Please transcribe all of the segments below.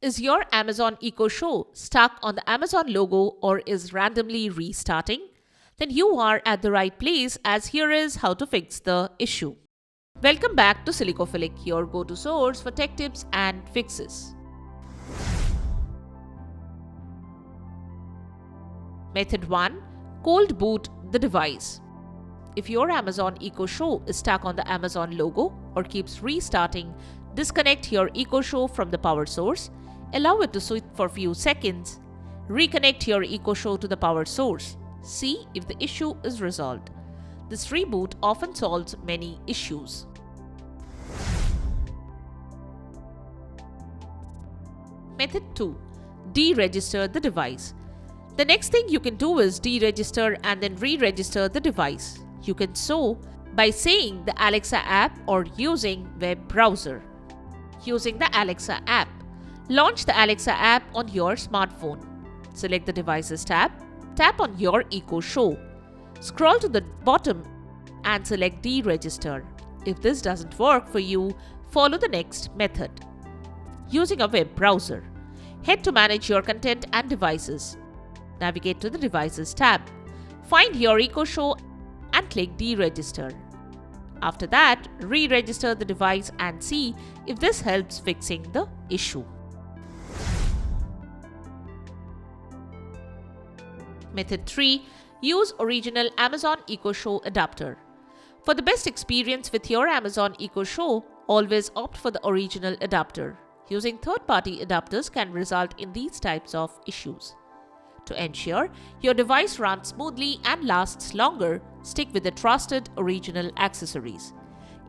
Is your Amazon Echo Show stuck on the Amazon logo or is randomly restarting? Then you are at the right place, as here is how to fix the issue. Welcome back to Silicophilic, your go-to source for tech tips and fixes. Method 1. Cold boot the device. If your Amazon Echo Show is stuck on the Amazon logo or keeps restarting, disconnect your Echo Show from the power source. Allow it to sit for a few seconds. Reconnect your Echo Show to the power source. See if the issue is resolved. This reboot often solves many issues. Method 2. Deregister the device. The next thing you can do is deregister and then re-register the device. You can so by saying the Alexa app or using web browser. Using the Alexa app. Launch the Alexa app on your smartphone. Select the Devices tab. Tap on your Echo Show. Scroll to the bottom and select Deregister. If this doesn't work for you, follow the next method. Using a web browser, head to Manage Your Content and Devices. Navigate to the Devices tab. Find your Echo Show and click Deregister. After that, re-register the device and see if this helps fixing the issue. Method 3. Use original Amazon Echo Show adapter. For the best experience with your Amazon Echo Show, always opt for the original adapter. Using third-party adapters can result in these types of issues. To ensure your device runs smoothly and lasts longer, stick with the trusted original accessories.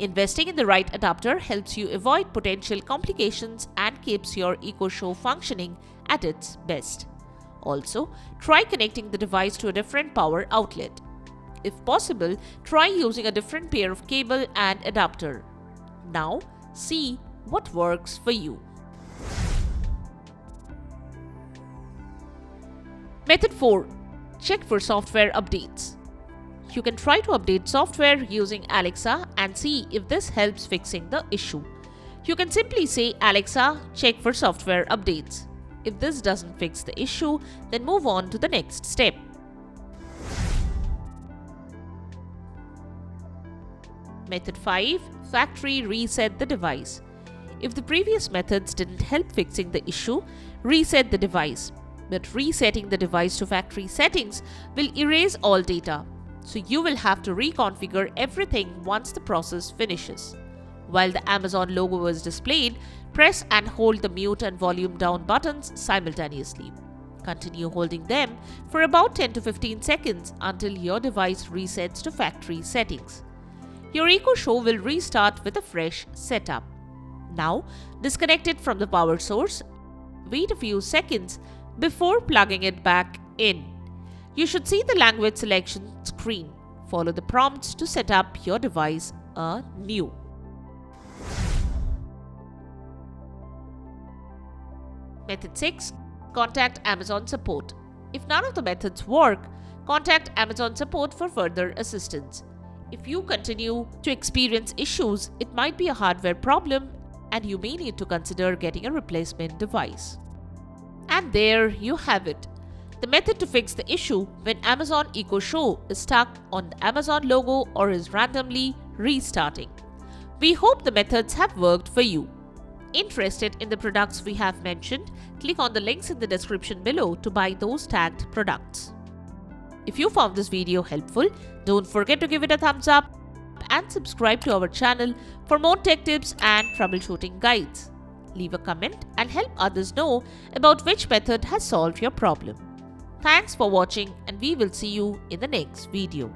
Investing in the right adapter helps you avoid potential complications and keeps your Echo Show functioning at its best. Also, try connecting the device to a different power outlet. If possible, try using a different pair of cable and adapter. Now, see what works for you. Method 4. Check for software updates. You can try to update software using Alexa and see if this helps fixing the issue. You can simply say, Alexa, check for software updates. If this doesn't fix the issue, then move on to the next step. Method 5. Factory reset the device. If the previous methods didn't help fixing the issue, reset the device. But resetting the device to factory settings will erase all data, so you will have to reconfigure everything once the process finishes. While the Amazon logo is displayed, press and hold the mute and volume down buttons simultaneously. Continue holding them for about 10 to 15 seconds until your device resets to factory settings. Your Echo Show will restart with a fresh setup. Now, disconnect it from the power source. Wait a few seconds before plugging it back in. You should see the language selection screen. Follow the prompts to set up your device anew. Method 6. Contact Amazon support. If none of the methods work, contact Amazon support for further assistance. If you continue to experience issues, it might be a hardware problem and you may need to consider getting a replacement device. And there you have it. The method to fix the issue when Amazon Echo Show is stuck on the Amazon logo or is randomly restarting. We hope the methods have worked for you. Interested in the products we have mentioned, click on the links in the description below to buy those tagged products. If you found this video helpful, don't forget to give it a thumbs up and subscribe to our channel for more tech tips and troubleshooting guides. Leave a comment and help others know about which method has solved your problem. Thanks for watching and we will see you in the next video.